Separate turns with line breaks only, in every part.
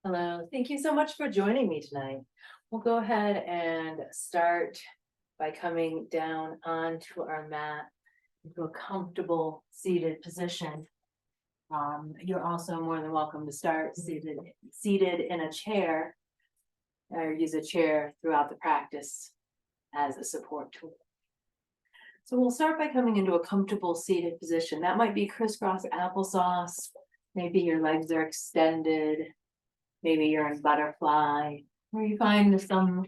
Hello, thank you so much for joining me tonight. We'll go ahead and start by coming down onto our mat into a comfortable seated position. You're also more than welcome to start seated in a chair or use a chair throughout the practice as a support tool. So we'll start by coming into a comfortable seated position. That might be crisscross applesauce. Maybe your legs are extended. Maybe you're in butterfly, or you find some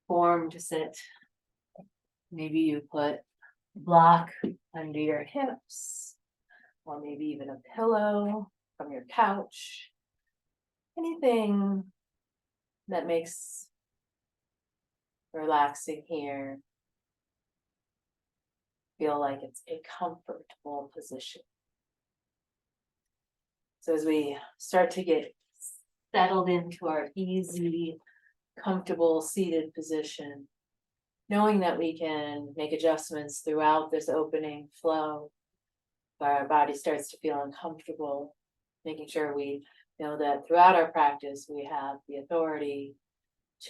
form to sit. Maybe you put a block under your hips, or maybe even a pillow from your couch. Anything that makes relaxing here feel like it's a comfortable position. So as we start to get settled into our easy, comfortable seated position, knowing that we can make adjustments throughout this opening flow, where our body starts to feel uncomfortable, making sure we know that throughout our practice, we have the authority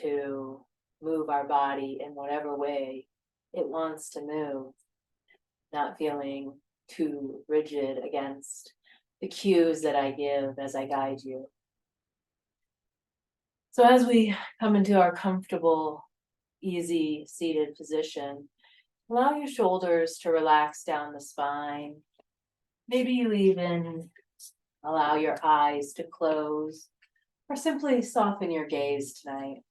to move our body in whatever way it wants to move, not feeling too rigid against the cues that I give as I guide you. So as we come into our comfortable, easy seated position, allow your shoulders to relax down the spine. Maybe you even allow your eyes to close or simply soften your gaze tonight.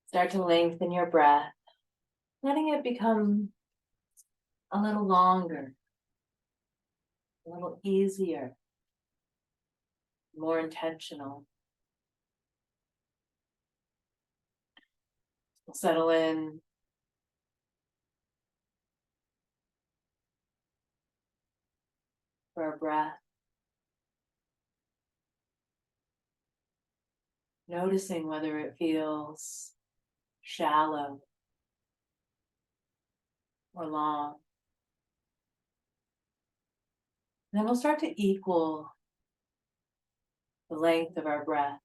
Start to lengthen your breath, letting it become a little longer, a little easier, more intentional. We'll settle in for a breath, noticing whether it feels shallow or long. Then we'll start to equal the length of our breath,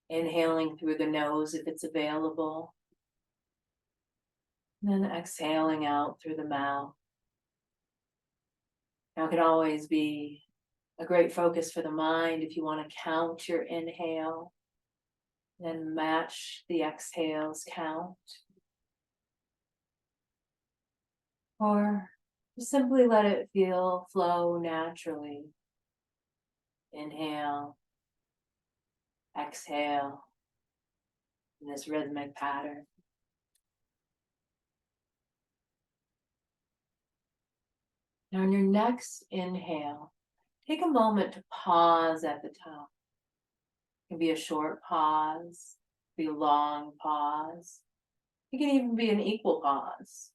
inhaling through the nose if it's available, and then exhaling out through the mouth. Now, it can always be a great focus for the mind if you want to count your inhale, then match the exhales count. Or just simply let it flow naturally. Inhale, exhale in this rhythmic pattern. Now, on your next inhale, take a moment to pause at the top. It can be a short pause, be a long pause. It can even be an equal pause.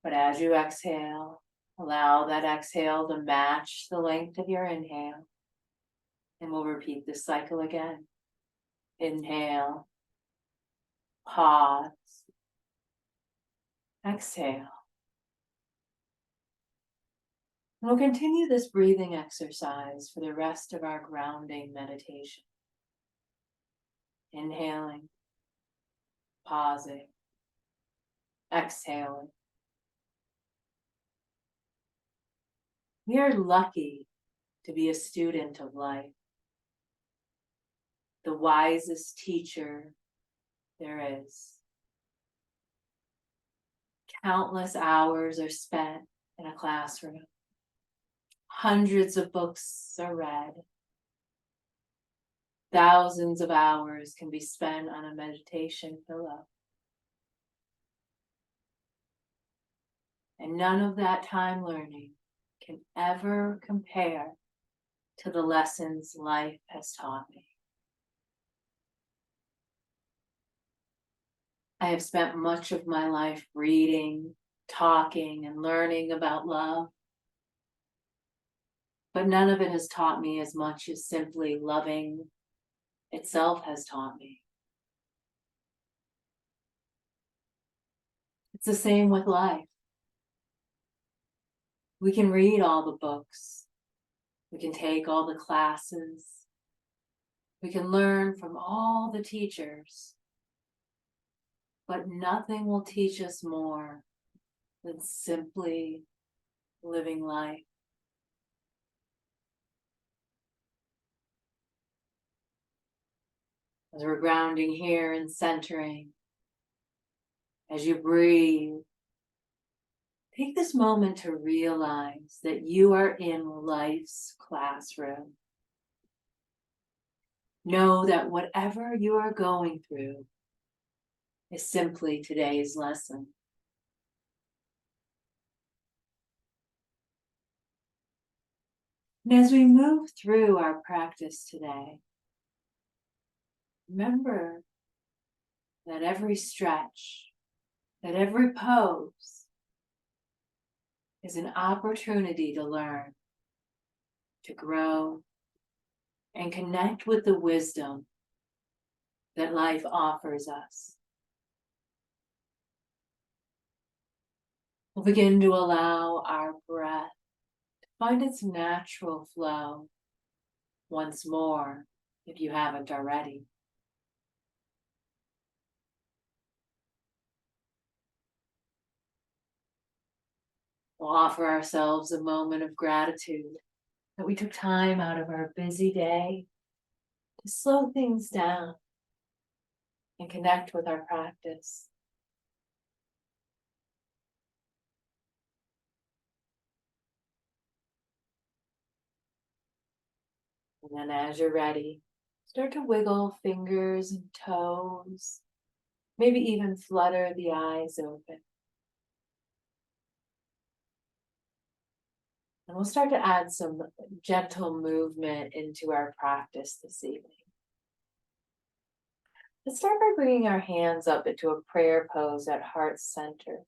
But as you exhale, allow that exhale to match the length of your inhale. And we'll repeat this cycle again. Inhale, pause, exhale. And we'll continue this breathing exercise for the rest of our grounding meditation. Inhaling, pausing, exhaling. We are lucky to be a student of life. The wisest teacher there is. Countless hours are spent in a classroom. Hundreds of books are read. Thousands of hours can be spent on a meditation pillow. And none of that time learning can ever compare to the lessons life has taught me. I have spent much of my life reading, talking, and learning about love. But none of it has taught me as much as simply loving itself has taught me. It's the same with life. We can read all the books, We can take all the classes. We can learn from all the teachers. But nothing will teach us more than simply living life. As we're grounding here and centering, as you breathe, take this moment to realize that you are in life's classroom. Know that whatever you are going through is simply today's lesson. And as we move through our practice today, remember that every stretch, that every pose is an opportunity to learn, to grow, and connect with the wisdom that life offers us. We'll begin to allow our breath to find its natural flow once more, if you haven't already. We'll offer ourselves a moment of gratitude that we took time out of our busy day to slow things down and connect with our practice. And then as you're ready, start to wiggle fingers and toes, maybe even flutter the eyes open. And we'll start to add some gentle movement into our practice this evening. Let's start by bringing our hands up into a prayer pose at heart center.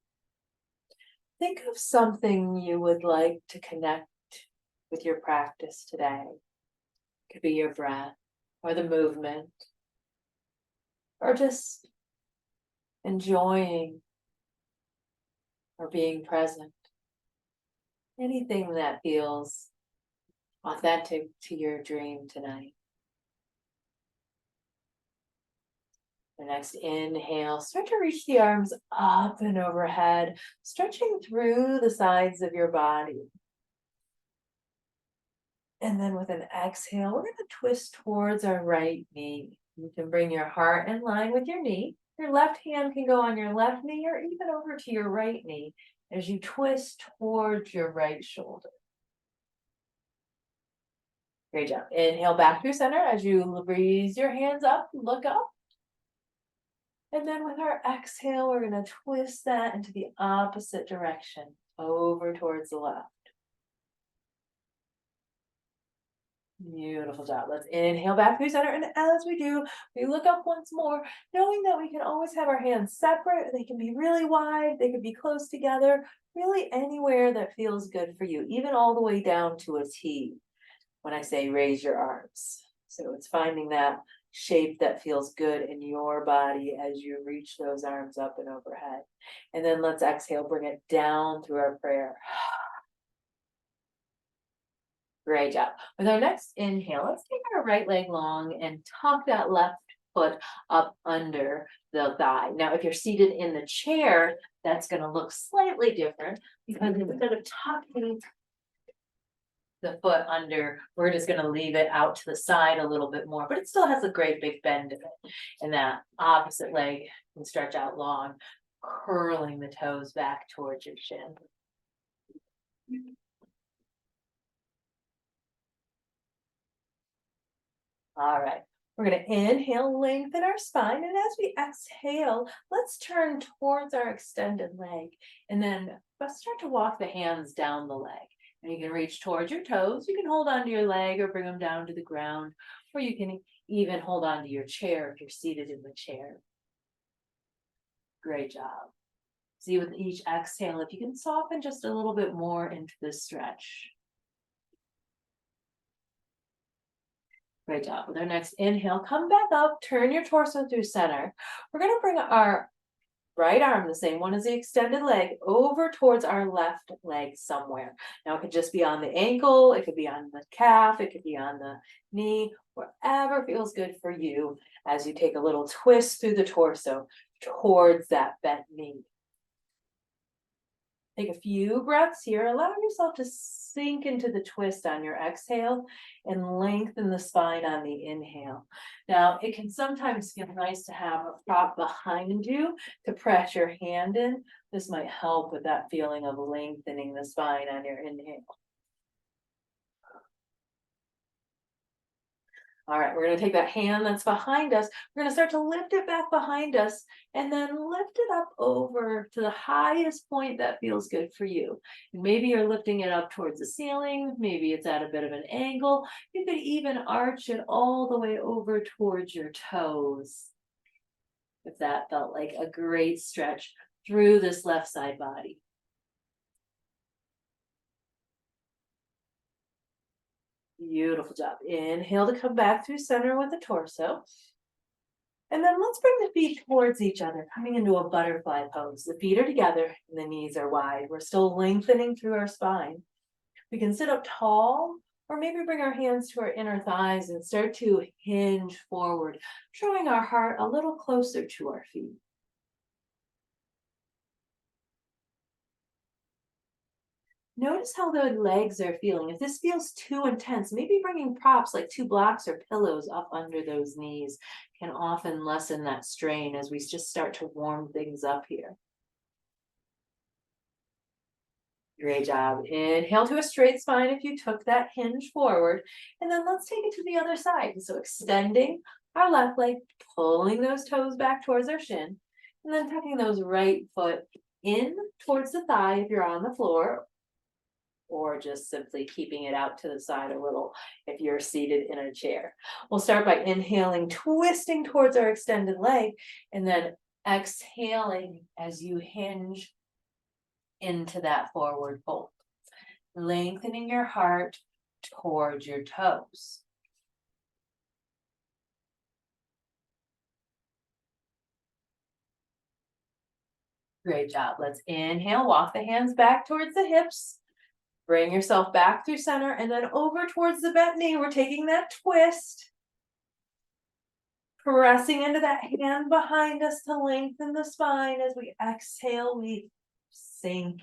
Think of something you would like to connect with your practice today. It could be your breath or the movement, or just enjoying or being present. Anything that feels authentic to your dream tonight. The next inhale, start to reach the arms up and overhead, stretching through the sides of your body. And then with an exhale, we're going to twist towards our right knee. You can bring your heart in line with your knee. Your left hand can go on your left knee or even over to your right knee as you twist towards your right shoulder. Great job. Inhale back through center as you raise your hands up, look up. And then with our exhale, we're going to twist that into the opposite direction, over towards the left. Beautiful job. Let's inhale back through center. And as we do, we look up once more, knowing that we can always have our hands separate. They can be really wide. They could be close together, really anywhere that feels good for you, even all the way down to a T when I say raise your arms. So it's finding that shape that feels good in your body as you reach those arms up and overhead. And then let's exhale, bring it down through our prayer. Great job. With our next inhale, let's take our right leg long and tuck that left foot up under the thigh. Now, if you're seated in the chair, that's going to look slightly different because instead of tucking the foot under, we're just going to leave it out to the side a little bit more, but it still has a great big bend in it. And that opposite leg can stretch out long, curling the toes back towards your shin. All right, we're going to inhale, lengthen our spine, and as we exhale, let's turn towards our extended leg, and then let's start to walk the hands down the leg. And you can reach towards your toes. You can hold onto your leg or bring them down to the ground, or you can even hold onto your chair if you're seated in the chair. Great job. See, with each exhale, if you can soften just a little bit more into this stretch. Great job. With our next inhale, come back up, turn your torso through center. We're going to bring our right arm, the same one as the extended leg, over towards our left leg somewhere. Now it could just be on the ankle, it could be on the calf, it could be on the knee, wherever feels good for you as you take a little twist through the torso towards that bent knee. Take a few breaths here. Allow yourself to sink into the twist on your exhale and lengthen the spine on the inhale. Now, it can sometimes feel nice to have a prop behind you to press your hand in. This might help with that feeling of lengthening the spine on your inhale. All right, we're going to take that hand that's behind us. We're going to start to lift it back behind us and then lift it up over to the highest point that feels good for you. And maybe you're lifting it up towards the ceiling. Maybe it's at a bit of an angle. You could even arch it all the way over towards your toes, if that felt like a great stretch through this left side body. Beautiful job. Inhale to come back through center with the torso. And then let's bring the feet towards each other, coming into a butterfly pose. The feet are together and the knees are wide. We're still lengthening through our spine. We can sit up tall or maybe bring our hands to our inner thighs and start to hinge forward, drawing our heart a little closer to our feet. Notice how the legs are feeling. If this feels too intense, maybe bringing props like 2 blocks or pillows up under those knees can often lessen that strain as we just start to warm things up here. Great job. Inhale to a straight spine if you took that hinge forward. And then let's take it to the other side. So extending our left leg, pulling those toes back towards our shin, and then tucking those right foot in towards the thigh if you're on the floor, or just simply keeping it out to the side a little if you're seated in a chair. We'll start by inhaling, twisting towards our extended leg, and then exhaling as you hinge into that forward fold, lengthening your heart towards your toes. Great job. Let's inhale, walk the hands back towards the hips. Bring yourself back through center and then over towards the bent knee. We're taking that twist. Pressing into that hand behind us to lengthen the spine. As we exhale, we sink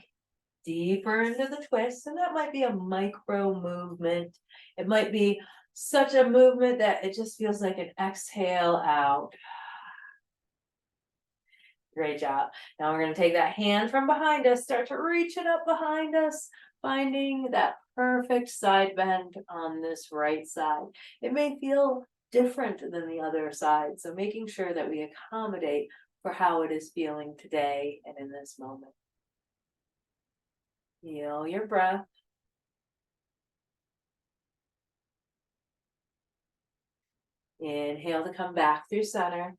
deeper into the twist. And that might be a micro movement. It might be such a movement that it just feels like an exhale out. Great job. Now we're going to take that hand from behind us, start to reach it up behind us, finding that perfect side bend on this right side. It may feel different than the other side, so making sure that we accommodate for how it is feeling today and in this moment. Feel your breath. Inhale to come back through center.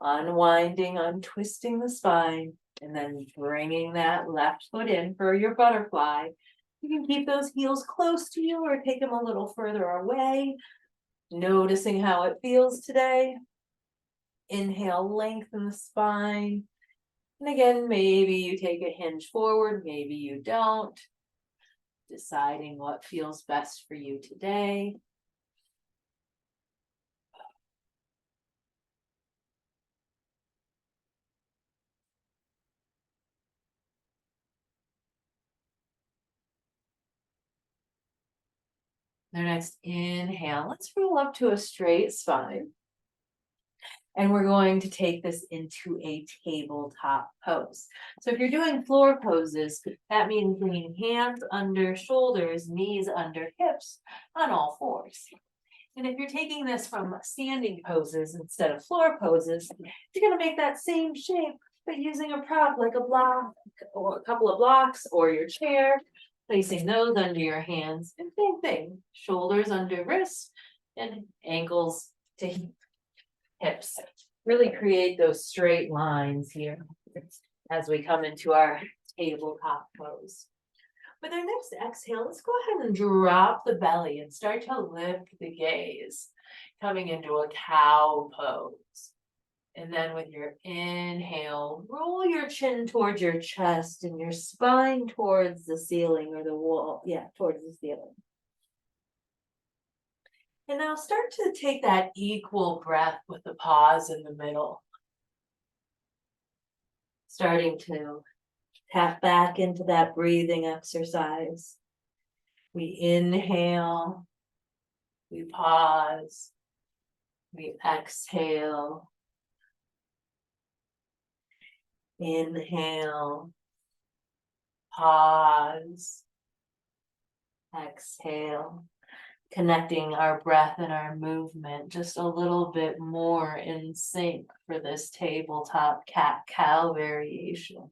Unwinding, untwisting the spine, and then bringing that left foot in for your butterfly. You can keep those heels close to you or take them a little further away, noticing how it feels today. Inhale, lengthen the spine. And again, maybe you take a hinge forward, maybe you don't. Deciding what feels best for you today. The next inhale, let's roll up to a straight spine. And we're going to take this into a tabletop pose. So if you're doing floor poses, that means bringing hands under shoulders, knees under hips on all fours. And if you're taking this from standing poses instead of floor poses, you're going to make that same shape, but using a prop like a block or a couple of blocks or your chair, placing those under your hands. And same thing, shoulders under wrists and ankles to hips. Really create those straight lines here as we come into our tabletop pose. With our next exhale, let's go ahead and drop the belly and start to lift the gaze, coming into a cow pose. And then with your inhale, roll your chin towards your chest and your spine towards the ceiling or the wall. Yeah, towards the ceiling. And now start to take that equal breath with the pause in the middle. Starting to tap back into that breathing exercise. We inhale, we pause, we exhale. Inhale, pause, exhale, connecting our breath and our movement just a little bit more in sync for this tabletop cat-cow variation.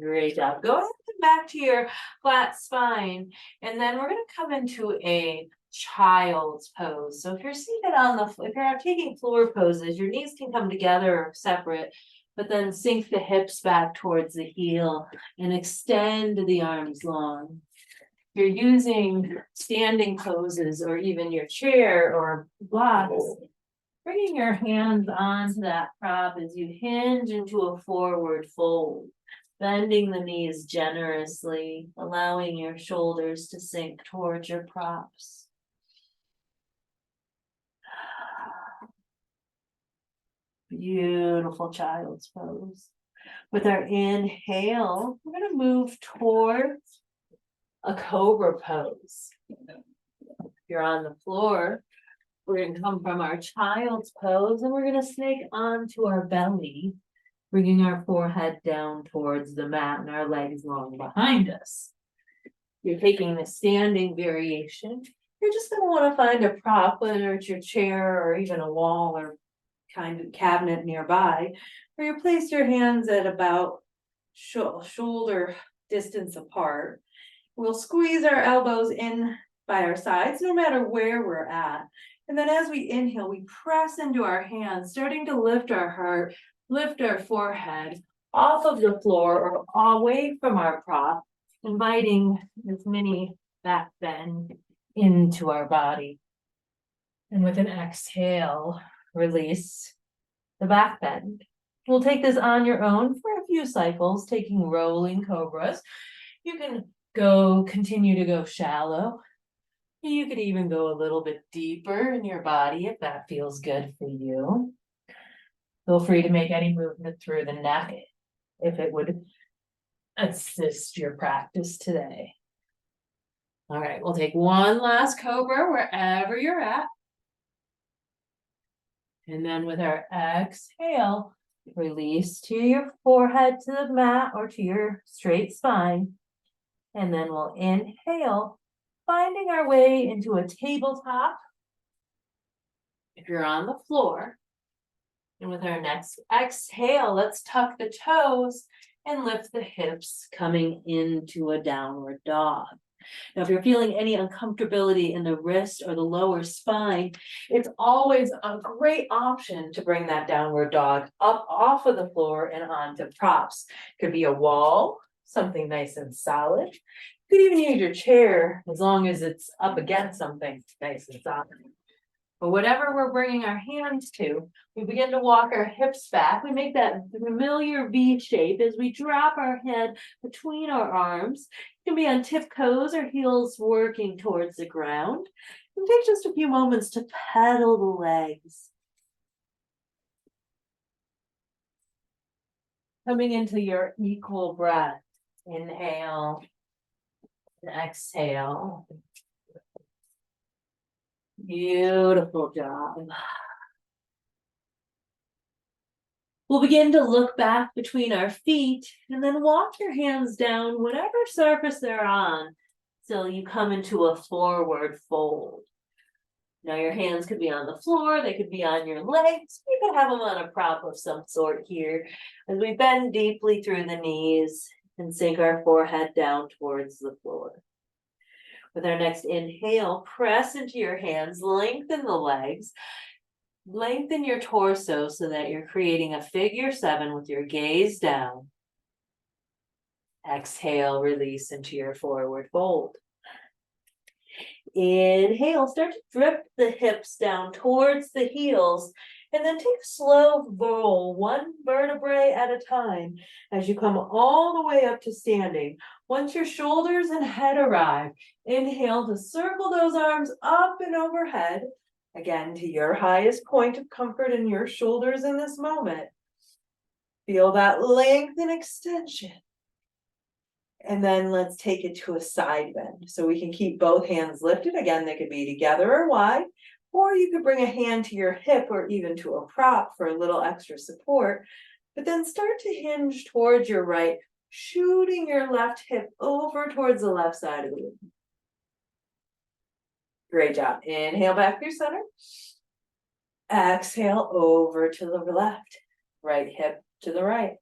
Great job. Go ahead and back to your flat spine, and then we're going to come into a child's pose. So if you're seated on the, if you're taking floor poses, your knees can come together or separate, but then sink the hips back towards the heel and extend the arms long. If you're using standing poses or even your chair or blocks, bringing your hands onto that prop as you hinge into a forward fold. Bending the knees generously, allowing your shoulders to sink towards your props. Beautiful child's pose. With our inhale, we're going to move towards a cobra pose. If you're on the floor, we're going to come from our child's pose and we're going to snake onto our belly, bringing our forehead down towards the mat and our legs long behind us. You're taking the standing variation. You're just going to want to find a prop, whether it's your chair or even a wall or kind of cabinet nearby, where you place your hands at about shoulder distance apart. We'll squeeze our elbows in by our sides, no matter where we're at. And then as we inhale, we press into our hands, starting to lift our heart, lift our forehead off of the floor or away from our prop, inviting this mini back bend into our body. And with an exhale, release the back bend. We'll take this on your own for a few cycles, taking rolling cobras. You can continue to go shallow. You could even go a little bit deeper in your body if that feels good for you. Feel free to make any movement through the neck if it would assist your practice today. All right, we'll take one last cobra wherever you're at. And then with our exhale, release to your forehead to the mat or to your straight spine. And then we'll inhale, finding our way into a tabletop. If you're on the floor. And with our next exhale, let's tuck the toes and lift the hips, coming into a downward dog. Now, if you're feeling any uncomfortability in the wrist or the lower spine, it's always a great option to bring that downward dog up off of the floor and onto props. Could be a wall, something nice and solid. You could even use your chair as long as it's up against something nice and solid. But whatever we're bringing our hands to, we begin to walk our hips back. We make that familiar V shape as we drop our head between our arms. It can be on tiptoes or heels working towards the ground. And take just a few moments to pedal the legs. Coming into your equal breath. Inhale and exhale. Beautiful job. We'll begin to look back between our feet and then walk your hands down whatever surface they're on till you come into a forward fold. Now your hands could be on the floor, they could be on your legs, you could have them on a prop of some sort here as we bend deeply through the knees and sink our forehead down towards the floor. With our next inhale, press into your hands, lengthen the legs, lengthen your torso so that you're creating a figure 7 with your gaze down. Exhale, release into your forward fold. inhale, start to drift the hips down towards the heels, and then take a slow roll, one vertebrae at a time, as you come all the way up to standing. Once your shoulders and head arrive, inhale to circle those arms up and overhead, again to your highest point of comfort in your shoulders in this moment. Feel that length and extension. And then let's take it to a side bend. So we can keep both hands lifted. Again, they could be together or wide, or you could bring a hand to your hip or even to a prop for a little extra support. But then start to hinge towards your right, shooting your left hip over towards the left side of the room. Great job. Inhale back through center. Exhale over to the left. Right hip to the right.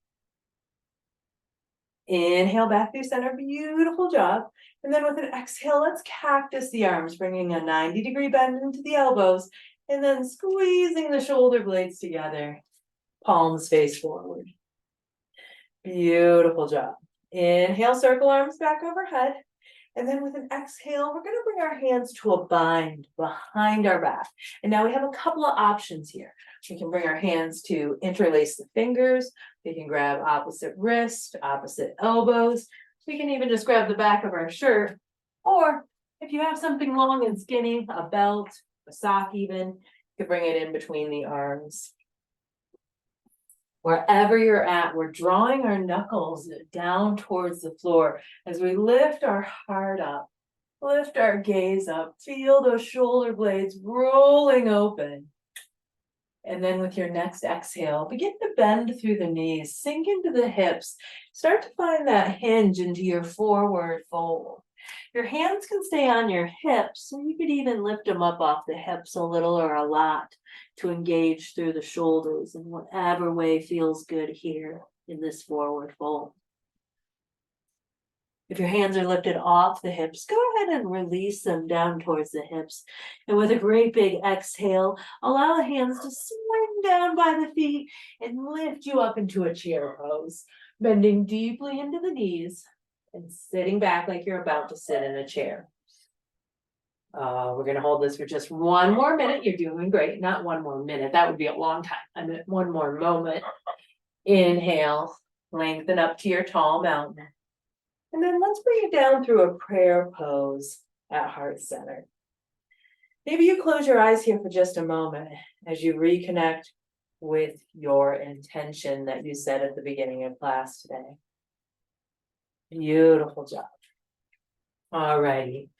Inhale back through center, beautiful job. And then with an exhale, let's cactus the arms, bringing a 90-degree bend into the elbows, and then squeezing the shoulder blades together, palms face forward. Beautiful job. Inhale, circle arms back overhead. And then with an exhale, we're going to bring our hands to a bind behind our back. And now we have a couple of options here. We can bring our hands to interlace the fingers. We can grab opposite wrist, opposite elbows. We can even just grab the back of our shirt. Or if you have something long and skinny, a belt, a sock even, you can bring it in between the arms. Wherever you're at, we're drawing our knuckles down towards the floor as we lift our heart up, lift our gaze up, feel those shoulder blades rolling open. And then with your next exhale, begin to bend through the knees, sink into the hips, start to find that hinge into your forward fold. Your hands can stay on your hips, so you could even lift them up off the hips a little or a lot to engage through the shoulders in whatever way feels good here in this forward fold. If your hands are lifted off the hips, go ahead and release them down towards the hips. And with a great big exhale, allow the hands to swing down by the feet and lift you up into a chair pose, bending deeply into the knees and sitting back like you're about to sit in a chair. We're going to hold this for just one more minute. You're doing great. Not one more minute. That would be a long time. I meant one more moment. Inhale, lengthen up to your tall mountain. And then let's bring it down through a prayer pose at heart center. Maybe you close your eyes here for just a moment as you reconnect with your intention that you set at the beginning of class today. Beautiful job. Alrighty,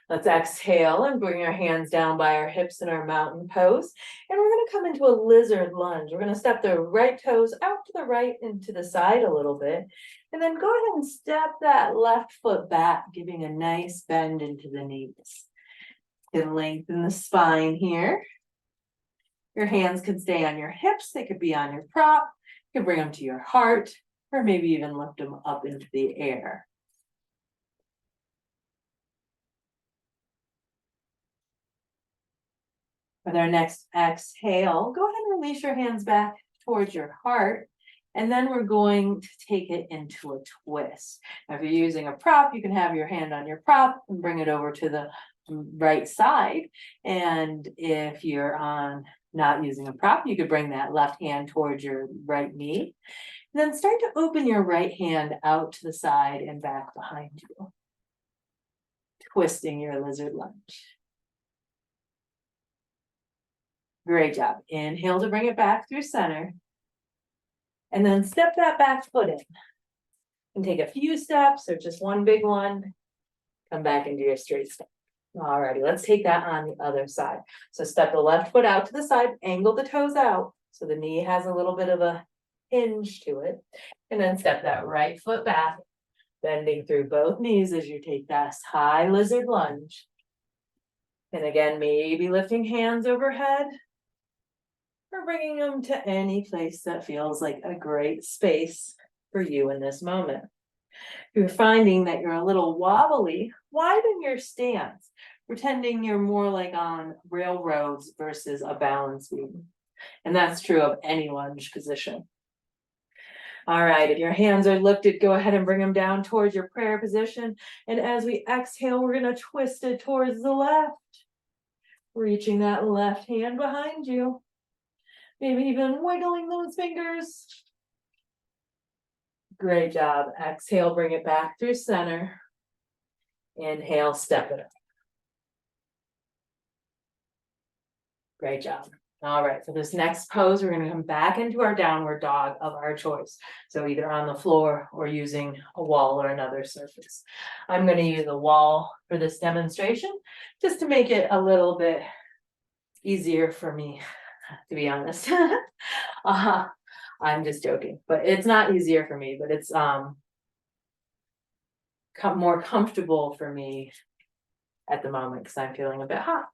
let's exhale and bring our hands down by our hips in our mountain pose. And we're going to come into a lizard lunge. We're going to step the right toes out to the right and to the side a little bit. And then go ahead and step that left foot back, giving a nice bend into the knees. And lengthen the spine here. Your hands can stay on your hips. They could be on your prop. You can bring them to your heart, or maybe even lift them up into the air. With our next exhale, go ahead and release your hands back towards your heart. And then we're going to take it into a twist. Now, if you're using a prop, you can have your hand on your prop and bring it over to the right side. And if you're not using a prop, you could bring that left hand towards your right knee. And then start to open your right hand out to the side and back behind you. Twisting your lizard lunge. Great job. Inhale to bring it back through center. And then step that back foot in. And take a few steps or just one big one. Come back into your straight step. Alrighty, let's take that on the other side. So step the left foot out to the side, angle the toes out. So the knee has a little bit of a hinge to it. And then step that right foot back, bending through both knees as you take that high lizard lunge. And again, maybe lifting hands overhead. Or bringing them to any place that feels like a great space for you in this moment. If you're finding that you're a little wobbly, widen your stance, pretending you're more like on railroads versus a balance beam. And that's true of any lunge position. All right, if your hands are lifted, go ahead and bring them down towards your prayer position. And as we exhale, we're gonna twist it towards the left. Reaching that left hand behind you. Maybe even wiggling those fingers. Great job. Exhale, bring it back through center. Inhale, step it up. Great job. All right, for this next pose, we're going to come back into our downward dog of our choice. So either on the floor or using a wall or another surface. I'm going to use a wall for this demonstration, just to make it a little bit easier for me, to be honest. I'm just joking, but it's not easier for me, but it's more comfortable for me at the moment because I'm feeling a bit hot.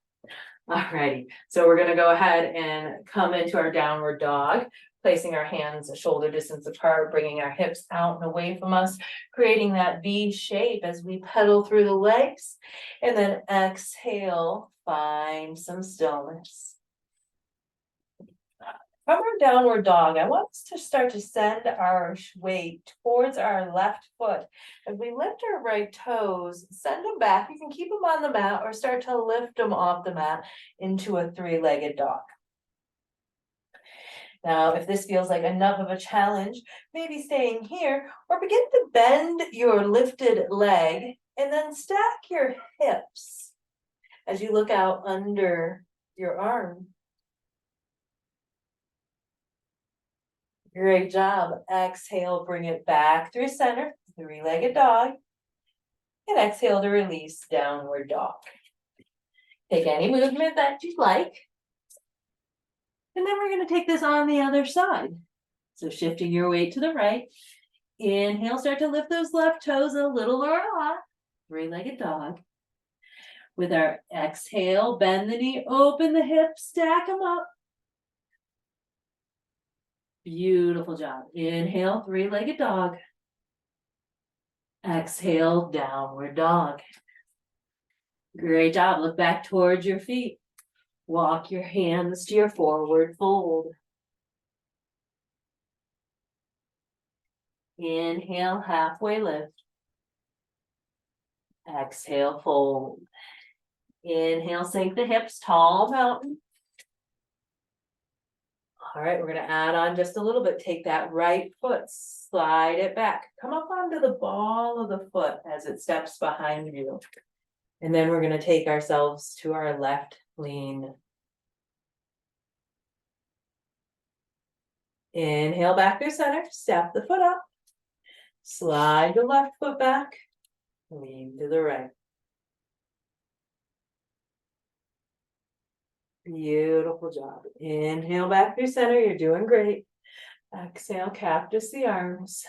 Alrighty, so we're gonna go ahead and come into our downward dog, placing our hands a shoulder distance apart, bringing our hips out and away from us, creating that V shape as we pedal through the legs, and then exhale, find some stillness. From our downward dog, I want us to start to send our weight towards our left foot. As we lift our right toes, send them back. You can keep them on the mat or start to lift them off the mat into a three-legged dog. Now, if this feels like enough of a challenge, maybe staying here or begin to bend your lifted leg and then stack your hips as you look out under your arm. Great job. Exhale, bring it back through center, three-legged dog. And exhale to release, downward dog. Take any movement that you'd like. And then we're going to take this on the other side. So shifting your weight to the right. Inhale, start to lift those left toes a little or a lot. Three-legged dog. With our exhale, bend the knee, open the hips, stack them up. Beautiful job. Inhale, three-legged dog. Exhale, downward dog. Great job. Look back towards your feet. Walk your hands to your forward fold. Inhale, halfway lift. Exhale, fold. Inhale, sink the hips, tall mountain. All right, we're going to add on just a little bit. Take that right foot, slide it back. Come up onto the ball of the foot as it steps behind you. And then we're going to take ourselves to our left lean. Inhale back through center, step the foot up. Slide the left foot back, lean to the right. Beautiful job. Inhale back through center. You're doing great. Exhale, cactus the arms.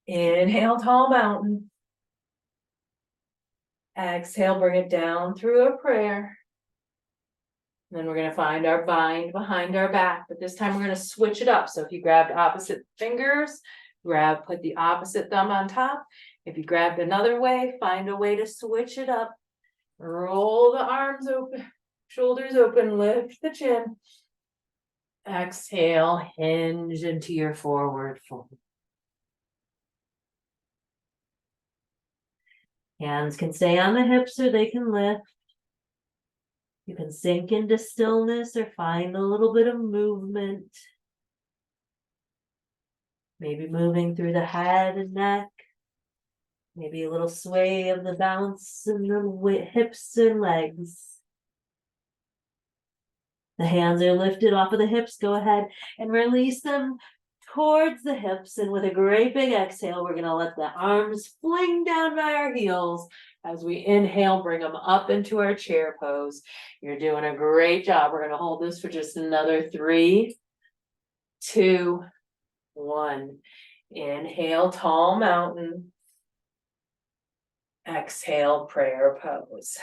Inhale, tall mountain. Exhale, bring it down through a prayer. Then we're going to find our bind behind our back, but this time we're going to switch it up. So if you grabbed opposite fingers, put the opposite thumb on top. If you grabbed another way, find a way to switch it up. Roll the arms open. Shoulders open, lift the chin. Exhale, hinge into your forward fold. Hands can stay on the hips or they can lift. You can sink into stillness or find a little bit of movement. Maybe moving through the head and neck. Maybe a little sway of the bounce in the hips and legs. The hands are lifted off of the hips. Go ahead and release them towards the hips. And with a great big exhale, we're going to let the arms fling down by our heels. As we inhale, bring them up into our chair pose. You're doing a great job. We're going to hold this for just another 3, 2, 1. Inhale, tall mountain. Exhale, prayer pose.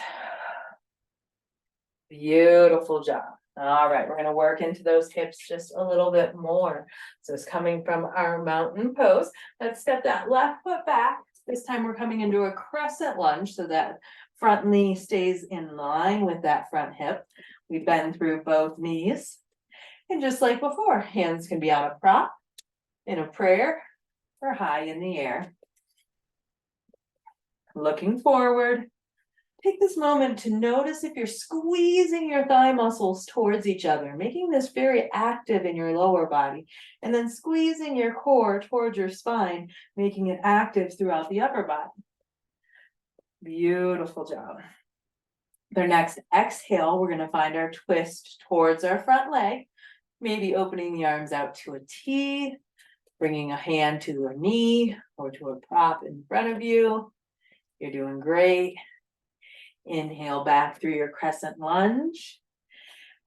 Beautiful job. All right, we're going to work into those hips just a little bit more. So it's coming from our mountain pose. Let's step that left foot back. This time we're coming into a crescent lunge so that front knee stays in line with that front hip. We bend through both knees. And just like before, hands can be on a prop. in a prayer or high in the air. Looking forward, take this moment to notice if you're squeezing your thigh muscles towards each other, making this very active in your lower body, and then squeezing your core towards your spine, making it active throughout the upper body. Beautiful job. The next exhale, we're going to find our twist towards our front leg, maybe opening the arms out to a T, bringing a hand to a knee or to a prop in front of you. You're doing great. Inhale back through your crescent lunge.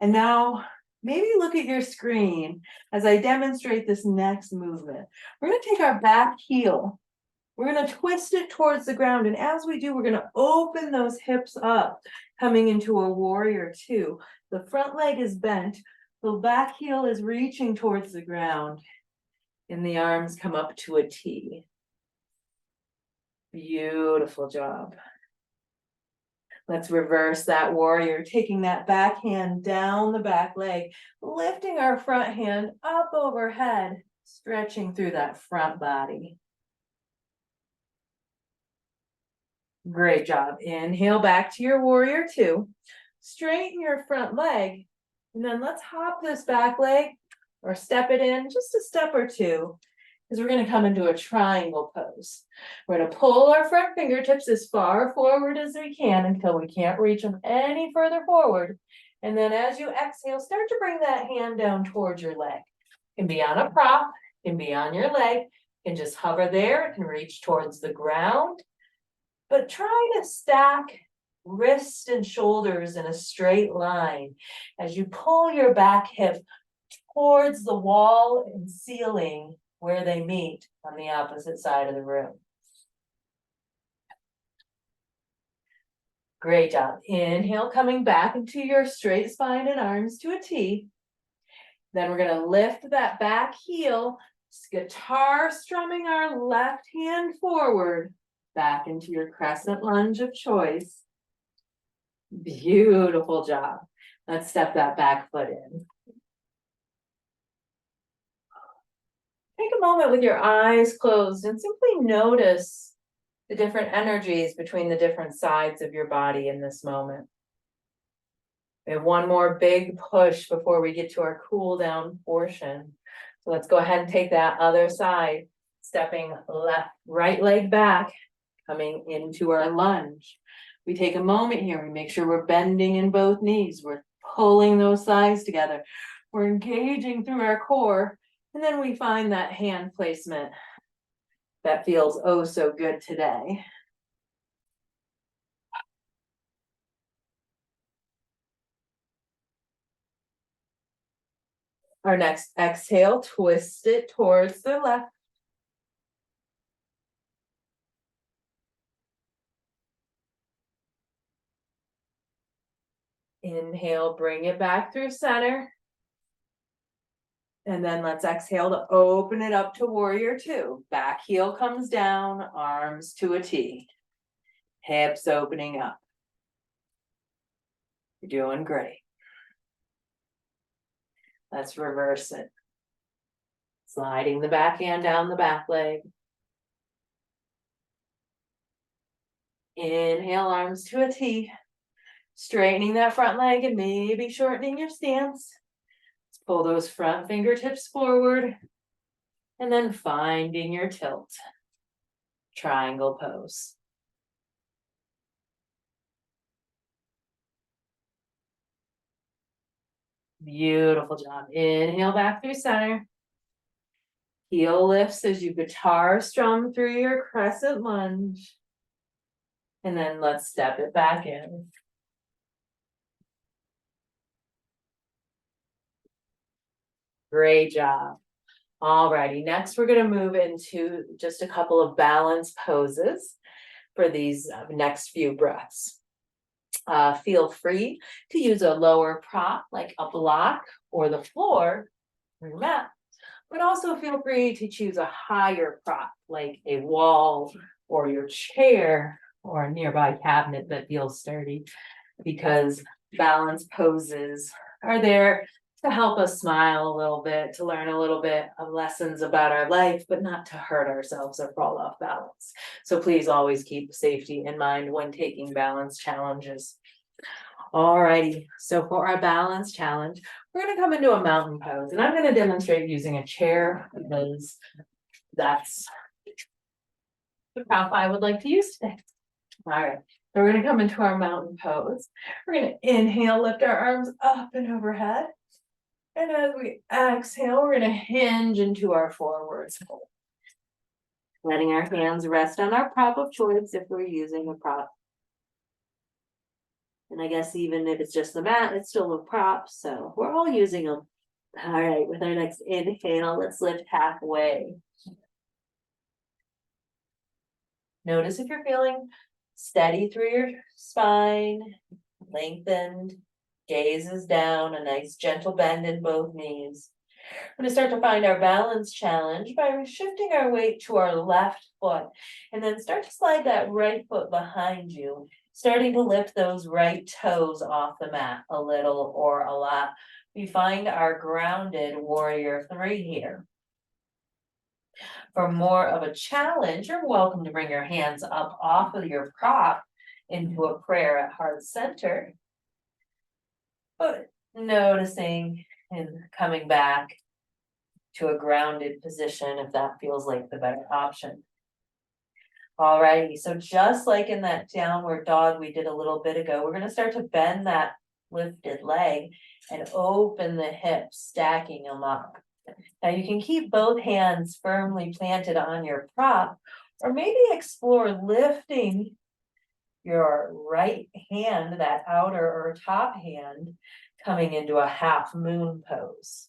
And now maybe look at your screen as I demonstrate this next movement. We're going to take our back heel. We're going to twist it towards the ground. And as we do, we're going to open those hips up, coming into a warrior two. The front leg is bent. The back heel is reaching towards the ground. And the arms come up to a T. Beautiful job. Let's reverse that warrior, taking that back hand down the back leg, lifting our front hand up overhead, stretching through that front body. Great job. Inhale back to your warrior two. Straighten your front leg, and then let's hop this back leg or step it in just a step or two, because we're going to come into a triangle pose. We're going to pull our front fingertips as far forward as we can until we can't reach them any further forward. And then as you exhale, start to bring that hand down towards your leg. It can be on a prop, it can be on your leg, you can just hover there, it can reach towards the ground. But try to stack wrists and shoulders in a straight line as you pull your back hip towards the wall and ceiling where they meet on the opposite side of the room. Great job. Inhale, coming back into your straight spine and arms to a T. Then we're going to lift that back heel, guitar strumming our left hand forward, back into your crescent lunge of choice. Beautiful job. Let's step that back foot in. Take a moment with your eyes closed and simply notice the different energies between the different sides of your body in this moment. We have one more big push before we get to our cool down portion. So let's go ahead and take that other side, stepping left, right leg back, coming into our lunge. We take a moment here. We make sure we're bending in both knees. We're pulling those thighs together. We're engaging through our core. And then we find that hand placement that feels oh so good today. Our next exhale, twist it towards the left. Inhale, bring it back through center. And then let's exhale to open it up to warrior two. Back heel comes down, arms to a T. Hips opening up. You're doing great. Let's reverse it. Sliding the back hand down the back leg. Inhale, arms to a T. Straightening that front leg and maybe shortening your stance. Let's pull those front fingertips forward. And then finding your tilt. Triangle pose. Beautiful job. Inhale back through center. Heel lifts as you guitar strum through your crescent lunge. And then let's step it back in. Great job. Alrighty, next we're going to move into just a couple of balance poses for these next few breaths. Feel free to use a lower prop like a block or the floor or your mat, but also feel free to choose a higher prop like a wall or your chair or a nearby cabinet that feels sturdy, because balance poses are there to help us smile a little bit, to learn a little bit of lessons about our life, but not to hurt ourselves or fall off balance. So please always keep safety in mind when taking balance challenges. Alrighty, so for our balance challenge, we're gonna come into a mountain pose, and I'm gonna demonstrate using a chair because that's the prop I would like to use today. Alright, so we're gonna come into our mountain pose. We're gonna inhale, lift our arms up and overhead. And as we exhale, we're gonna hinge into our forward fold. Letting our hands rest on our prop of choice if we're using a prop. And I guess even if it's just the mat, it's still a prop, so we're all using them. All right, with our next inhale, let's lift halfway. Notice if you're feeling steady through your spine, lengthened, gaze is down, a nice gentle bend in both knees. We're going to start to find our balance challenge by shifting our weight to our left foot and then start to slide that right foot behind you, starting to lift those right toes off the mat a little or a lot. We find our grounded warrior 3 here. For more of a challenge, you're welcome to bring your hands up off of your prop into a prayer at heart center. But noticing and coming back to a grounded position if that feels like the better option. Alrighty, so just like in that downward dog we did a little bit ago, we're going to start to bend that lifted leg and open the hips, stacking them up. Now you can keep both hands firmly planted on your prop, or maybe explore lifting your right hand, that outer or top hand, coming into a half moon pose.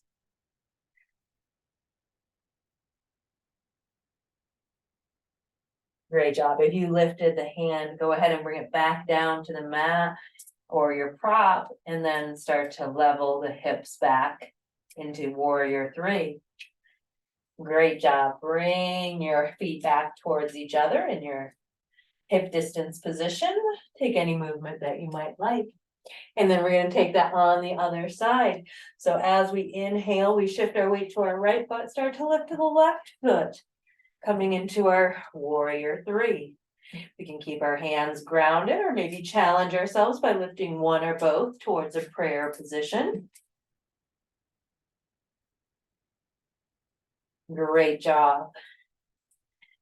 Great job. If you lifted the hand, go ahead and bring it back down to the mat or your prop, and then start to level the hips back into warrior 3. Great job. Bring your feet back towards each other in your hip distance position. Take any movement that you might like. And then we're going to take that on the other side. So as we inhale, we shift our weight to our right foot, start to lift to the left foot, coming into our warrior 3. We can keep our hands grounded or maybe challenge ourselves by lifting one or both towards a prayer position. Great job.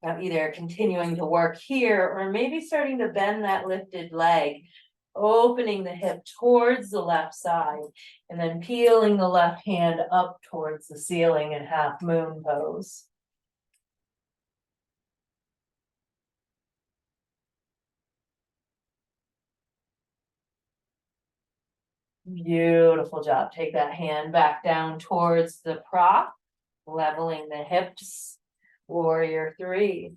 Now either continuing to work here or maybe starting to bend that lifted leg, opening the hip towards the left side, and then peeling the left hand up towards the ceiling in half moon pose. Beautiful job. Take that hand back down towards the prop, leveling the hips. Warrior 3.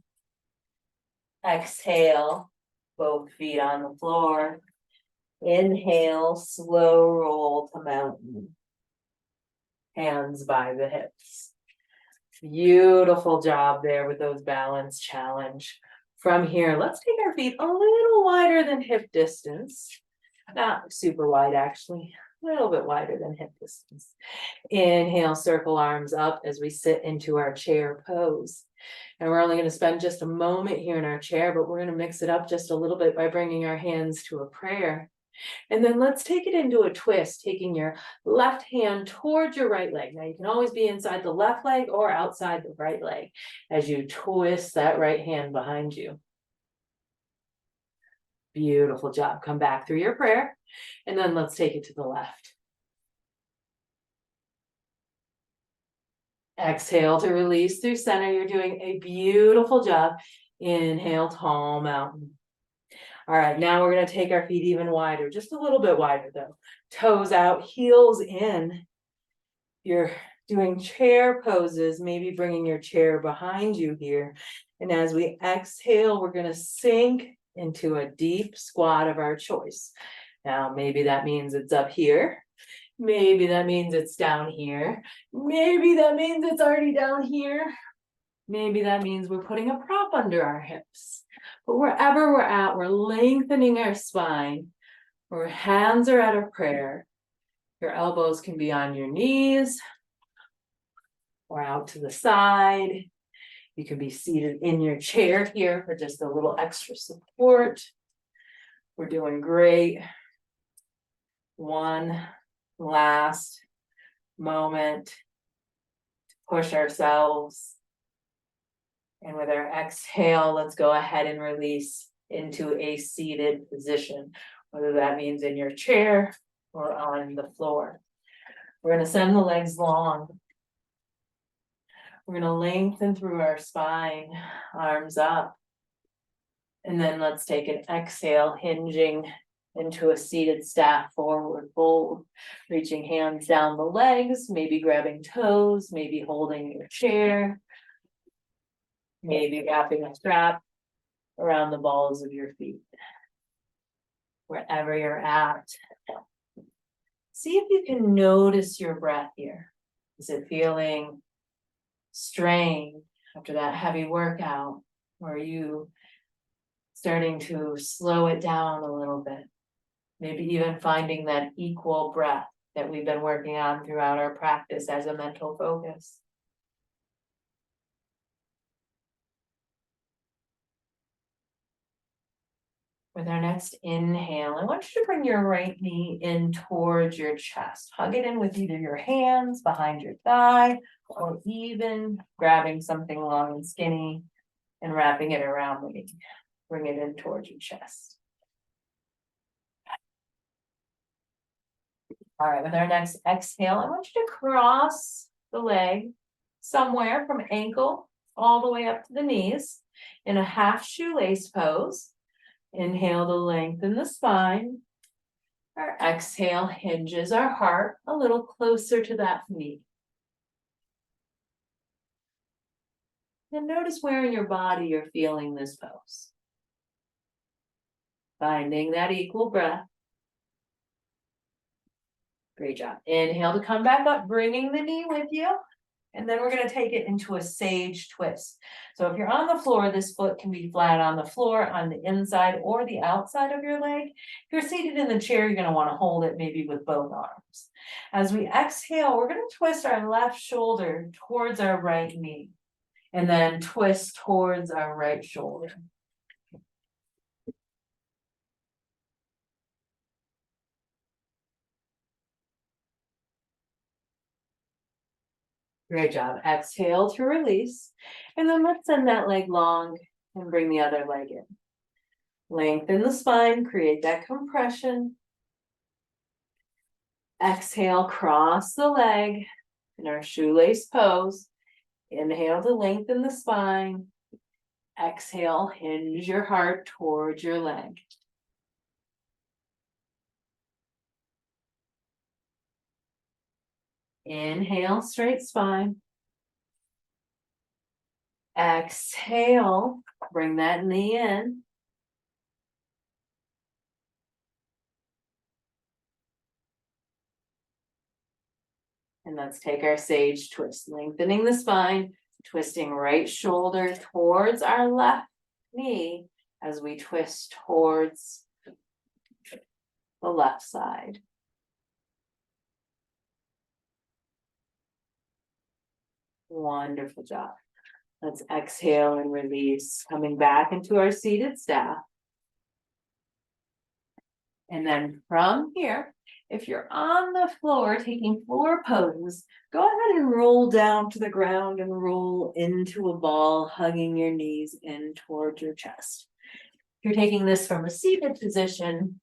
Exhale, both feet on the floor. Inhale, slow roll to mountain. Hands by the hips. Beautiful job there with those balance challenge. From here, let's take our feet a little wider than hip distance. Not super wide, actually, a little bit wider than hip distance. Inhale, circle arms up as we sit into our chair pose. And we're only going to spend just a moment here in our chair, but we're going to mix it up just a little bit by bringing our hands to a prayer. And then let's take it into a twist, taking your left hand towards your right leg. Now you can always be inside the left leg or outside the right leg as you twist that right hand behind you. Beautiful job. Come back through your prayer, and then let's take it to the left. Exhale to release through center. You're doing a beautiful job. Inhale, tall mountain. All right, now we're going to take our feet even wider, just a little bit wider though. Toes out, heels in. You're doing chair poses, maybe bringing your chair behind you here. And as we exhale, we're going to sink into a deep squat of our choice. Now, maybe that means it's up here. Maybe that means it's down here. Maybe that means it's already down here. Maybe that means we're putting a prop under our hips. But wherever we're at, we're lengthening our spine. Our hands are at a prayer. Your elbows can be on your knees or out to the side. You can be seated in your chair here for just a little extra support. We're doing great. One last moment to push ourselves. And with our exhale, let's go ahead and release into a seated position, whether that means in your chair or on the floor. We're going to send the legs long. We're going to lengthen through our spine, arms up. And then let's take an exhale, hinging into a seated staff forward fold, reaching hands down the legs, maybe grabbing toes, maybe holding your chair, maybe wrapping a strap around the balls of your feet. Wherever you're at, see if you can notice your breath here. Is it feeling strained after that heavy workout? Or are you starting to slow it down a little bit? Maybe even finding that equal breath that we've been working on throughout our practice as a mental focus. With our next inhale, I want you to bring your right knee in towards your chest. Hug it in with either your hands behind your thigh, or even grabbing something long and skinny and wrapping it around the knee. Bring it in towards your chest. All right, with our next exhale, I want you to cross the leg somewhere from ankle all the way up to the knees in a half shoelace pose. Inhale to lengthen the spine. Our exhale hinges our heart a little closer to that knee. And notice where in your body you're feeling this pose. Finding that equal breath. Great job. Inhale to come back up, bringing the knee with you. And then we're going to take it into a sage twist. So if you're on the floor, this foot can be flat on the floor, on the inside or the outside of your leg. If you're seated in the chair, you're going to want to hold it maybe with both arms. As we exhale, we're going to twist our left shoulder towards our right knee. And then twist towards our right shoulder. Great job. Exhale to release. And then let's send that leg long and bring the other leg in. Lengthen the spine, create that compression. Exhale, cross the leg in our shoelace pose. Inhale to lengthen the spine. Exhale, hinge your heart towards your leg. Inhale, straight spine. Exhale, bring that knee in. And let's take our sage twist, lengthening the spine, twisting right shoulder towards our left knee as we twist towards the left side. Wonderful job. Let's exhale and release, coming back into our seated staff. And then from here, if you're on the floor taking floor poses, go ahead and roll down to the ground and roll into a ball, hugging your knees in towards your chest. If you're taking this from a seated position,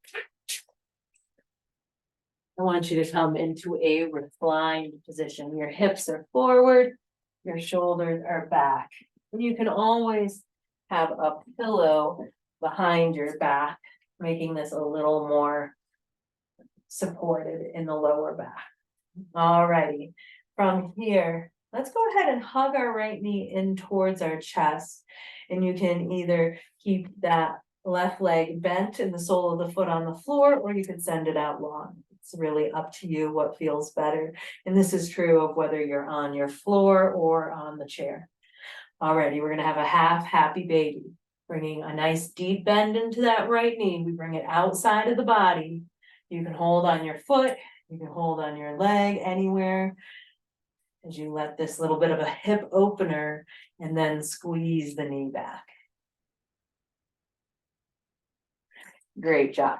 I want you to come into a reclined position. Your hips are forward, your shoulders are back. And you can always have a pillow behind your back, making this a little more supported in the lower back. Alrighty, from here, let's go ahead and hug our right knee in towards our chest. And you can either keep that left leg bent and the sole of the foot on the floor, or you can send it out long. It's really up to you what feels better. And this is true of whether you're on your floor or on the chair. Alrighty, we're gonna have a half happy baby. Bringing a nice deep bend into that right knee. We bring it outside of the body. You can hold on your foot. You can hold on your leg anywhere as you let this little bit of a hip opener and then squeeze the knee back. Great job.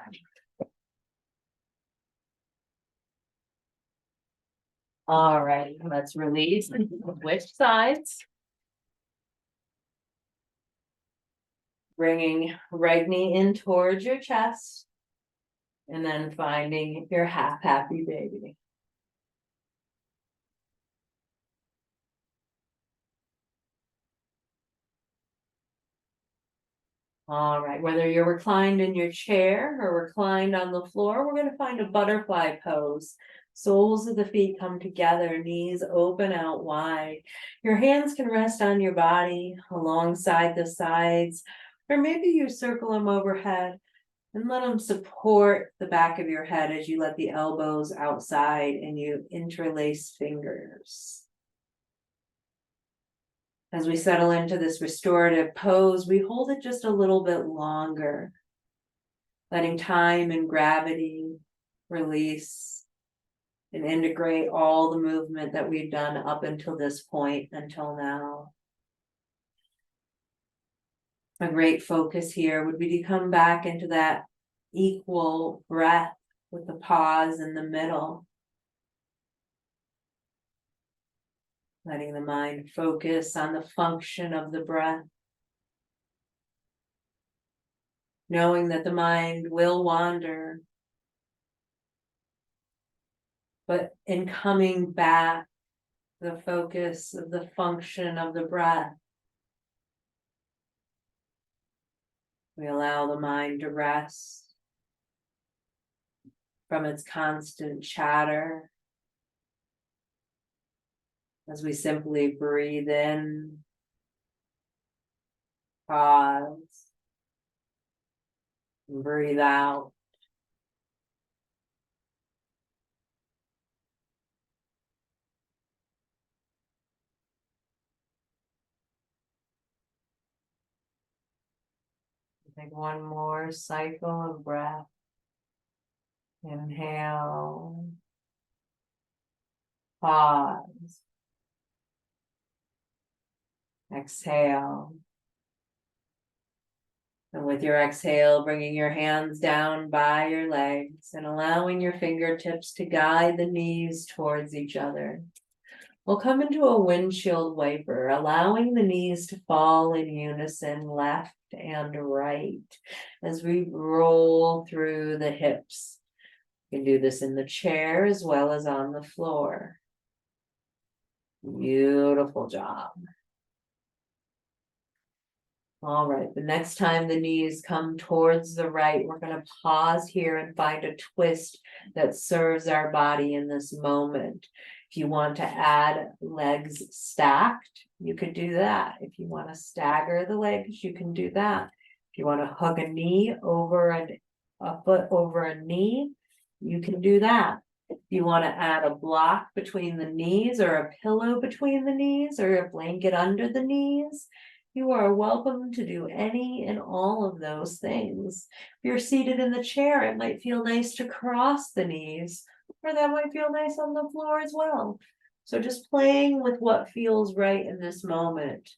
All right, let's release. Switch sides. Bringing right knee in towards your chest. And then finding your half happy baby. All right, whether you're reclined in your chair or reclined on the floor, we're going to find a butterfly pose. Soles of the feet come together, knees open out wide. Your hands can rest on your body alongside the sides, or maybe you circle them overhead and let them support the back of your head as you let the elbows outside and you interlace fingers. As we settle into this restorative pose, we hold it just a little bit longer, letting time and gravity release and integrate all the movement that we've done up until this point, until now. A great focus here would be to come back into that equal breath with the pause in the middle. Letting the mind focus on the function of the breath. Knowing that the mind will wander. But in coming back, the focus of the function of the breath. We allow the mind to rest from its constant chatter. As we simply breathe in, pause, and breathe out. Take one more cycle of breath. Inhale, pause, exhale. And with your exhale, bringing your hands down by your legs and allowing your fingertips to guide the knees towards each other. We'll come into a windshield wiper, allowing the knees to fall in unison, left and right, as we roll through the hips. You can do this in the chair as well as on the floor. Beautiful job. All right, the next time the knees come towards the right, we're going to pause here and find a twist that serves our body in this moment. If you want to add legs stacked, you could do that. If you want to stagger the legs, you can do that. If you want to hook a knee over a foot over a knee, you can do that. If you want to add a block between the knees or a pillow between the knees or a blanket under the knees, you are welcome to do any and all of those things. If you're seated in the chair, it might feel nice to cross the knees, or that might feel nice on the floor as well. So just playing with what feels right in this moment.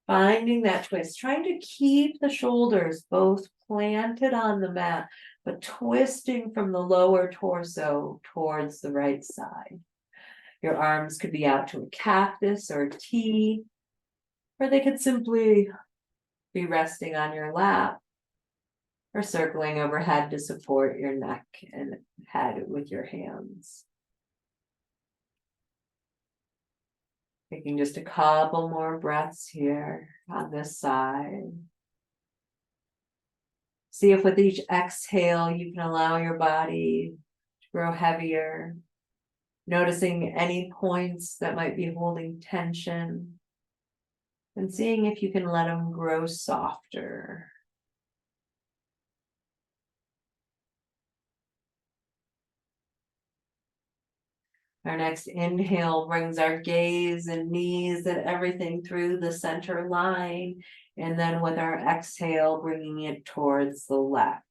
Finding that twist, trying to keep the shoulders both planted on the mat, but twisting from the lower torso towards the right side. Your arms could be out to a cactus or a T, or they could simply be resting on your lap or circling overhead to support your neck and head with your hands. Taking just a couple more breaths here on this side. See if with each exhale you can allow your body to grow heavier, noticing any points that might be holding tension, and seeing if you can let them grow softer. Our next inhale brings our gaze and knees and everything through the center line. And then with our exhale, bringing it towards the left.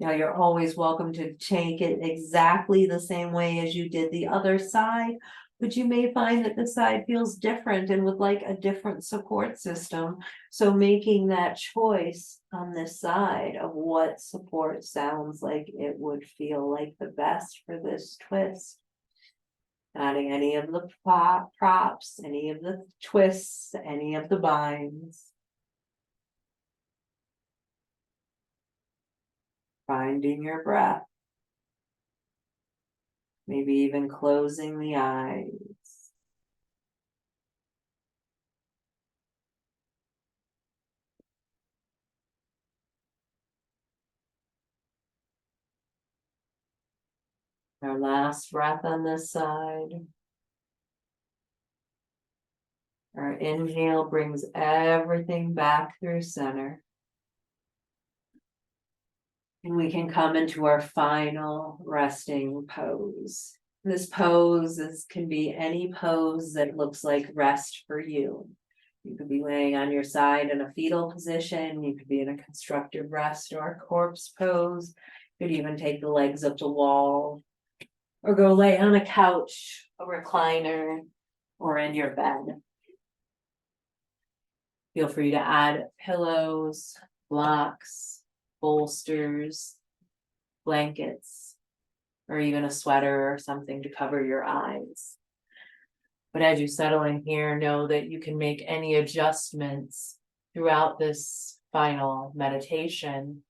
Now you're always welcome to take it exactly the same way as you did the other side, but you may find that the side feels different and would like a different support system. So making that choice on this side of what support sounds like it would feel like the best for this twist. Adding any of the props, any of the twists, any of the binds. Finding your breath. Maybe even closing the eyes. Our last breath on this side. Our inhale brings everything back through center. And we can come into our final resting pose. This pose can be any pose that looks like rest for you. You could be laying on your side in a fetal position. You could be in a constructive rest or a corpse pose. You could even take the legs up the wall or go lay on a couch, a recliner, or in your bed. Feel free to add pillows, blocks, bolsters, blankets, or even a sweater or something to cover your eyes. But as you settle in here, know that you can make any adjustments throughout this final meditation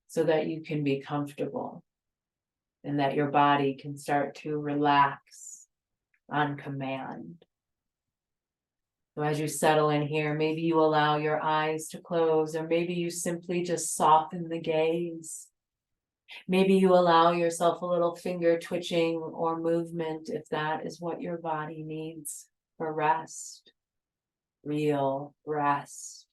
so that you can be comfortable and that your body can start to relax on command. So as you settle in here, maybe you allow your eyes to close, or maybe you simply just soften the gaze. Maybe you allow yourself a little finger twitching or movement if that is what your body needs for rest, real rest.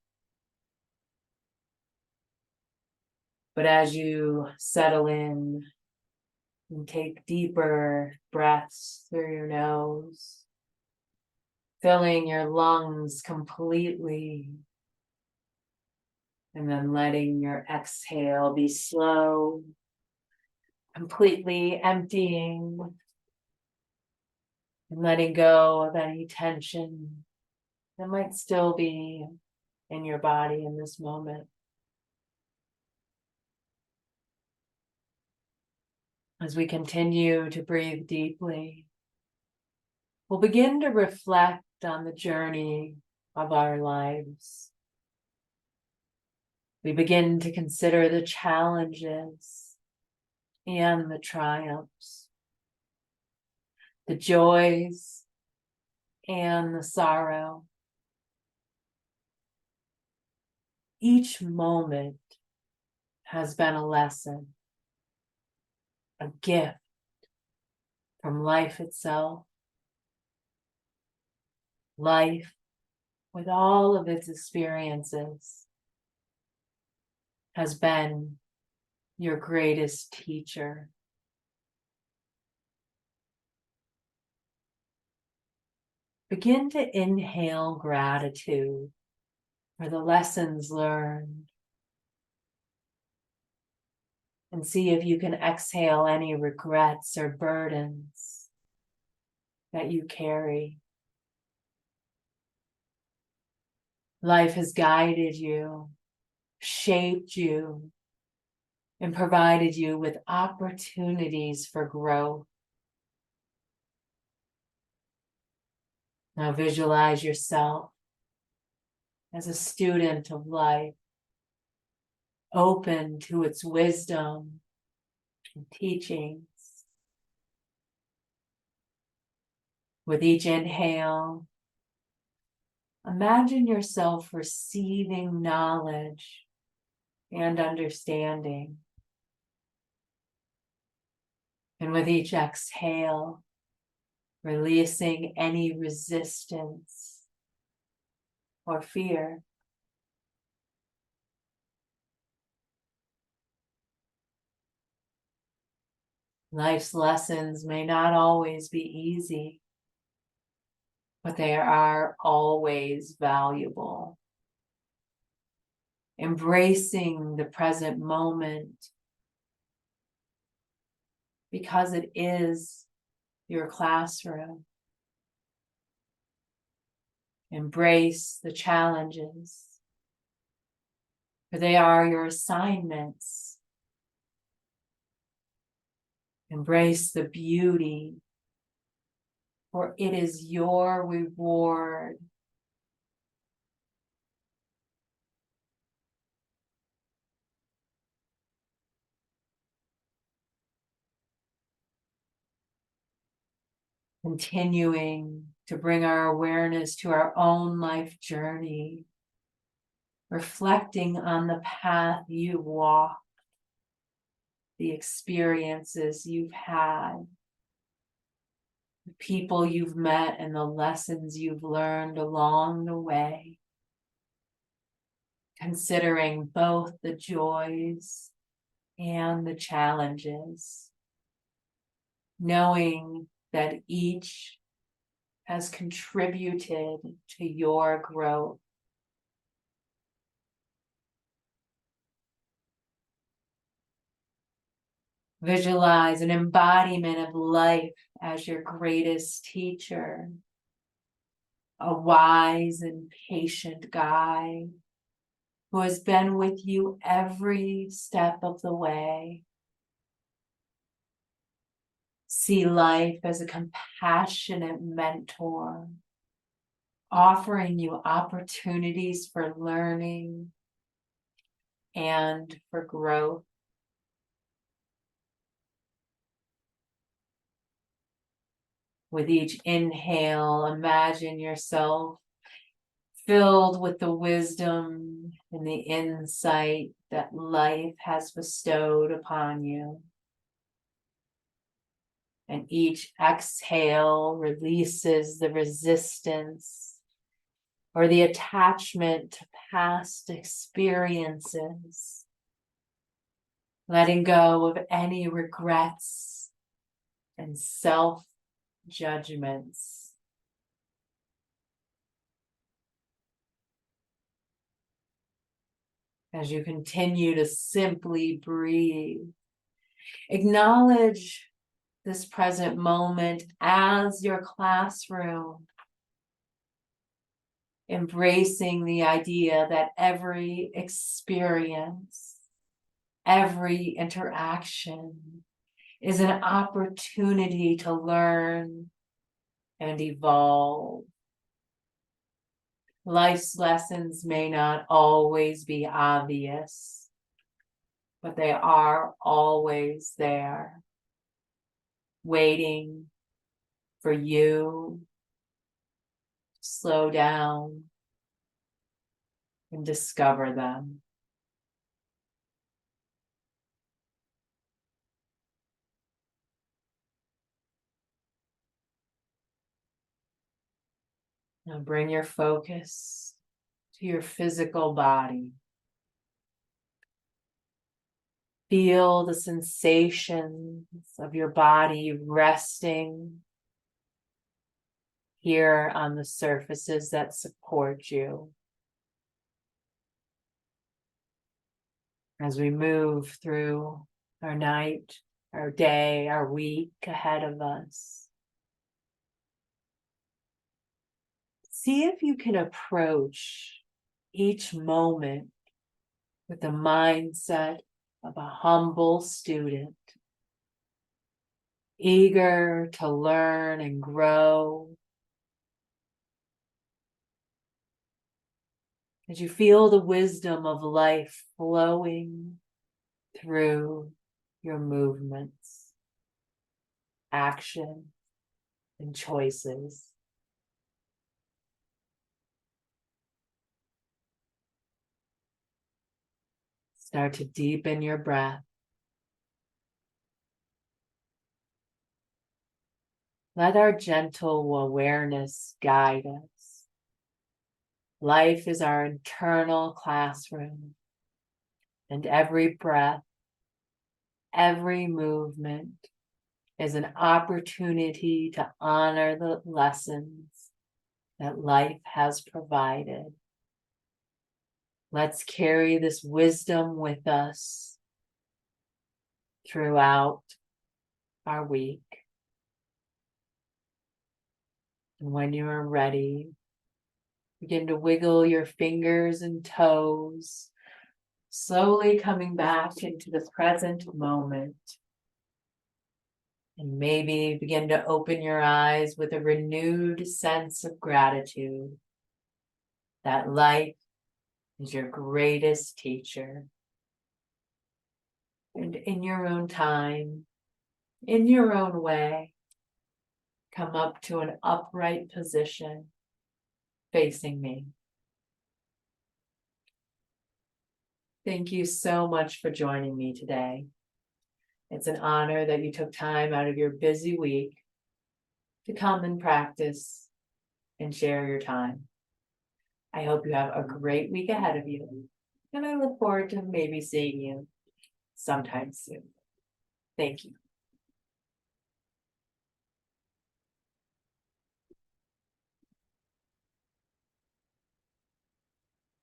But as you settle in and take deeper breaths through your nose, filling your lungs completely, and then letting your exhale be slow, completely emptying and letting go of any tension that might still be in your body in this moment. As we continue to breathe deeply, we'll begin to reflect on the journey of our lives. We begin to consider the challenges and the triumphs, the joys and the sorrow. Each moment has been a lesson, a gift from life itself. Life, with all of its experiences, has been your greatest teacher. Begin to inhale gratitude for the lessons learned, and see if you can exhale any regrets or burdens that you carry. Life has guided you, shaped you, and provided you with opportunities for growth. Now visualize yourself as a student of life, open to its wisdom and teachings. With each inhale, imagine yourself receiving knowledge and understanding. And with each exhale, releasing any resistance or fear. Life's lessons may not always be easy, but they are always valuable. embracing the present moment because it is your classroom. Embrace the challenges, for they are your assignments. Embrace the beauty, for it is your reward. Continuing to bring our awareness to our own life journey, reflecting on the path you walked, the experiences you've had, the people you've met, and the lessons you've learned along the way. Considering both the joys and the challenges, knowing that each has contributed to your growth. Visualize an embodiment of life as your greatest teacher, a wise and patient guide who has been with you every step of the way. See life as a compassionate mentor, offering you opportunities for learning and for growth. With each inhale, imagine yourself filled with the wisdom and the insight that life has bestowed upon you. And each exhale releases the resistance or the attachment to past experiences, letting go of any regrets and self-judgments. As you continue to simply breathe, acknowledge this present moment as your classroom, embracing the idea that every experience, every interaction is an opportunity to learn and evolve. Life's lessons may not always be obvious, but they are always there, waiting for you to slow down and discover them. Now bring your focus to your physical body. Feel the sensations of your body resting here on the surfaces that support you. As we move through our night, our day, our week ahead of us, see if you can approach each moment with the mindset of a humble student, eager to learn and grow. As you feel the wisdom of life flowing through your movements, action, and choices. Start to deepen your breath. Let our gentle awareness guide us. Life is our internal classroom, and every breath, every movement is an opportunity to honor the lessons that life has provided. Let's carry this wisdom with us throughout our week. And when you are ready, begin to wiggle your fingers and toes, slowly coming back into the present moment. And maybe begin to open your eyes with a renewed sense of gratitude that life is your greatest teacher. And in your own time, in your own way, come up to an upright position facing me. Thank you so much for joining me today. It's an honor that you took time out of your busy week to come and practice and share your time. I hope you have a great week ahead of you, and I look forward to maybe seeing you sometime soon. Thank you.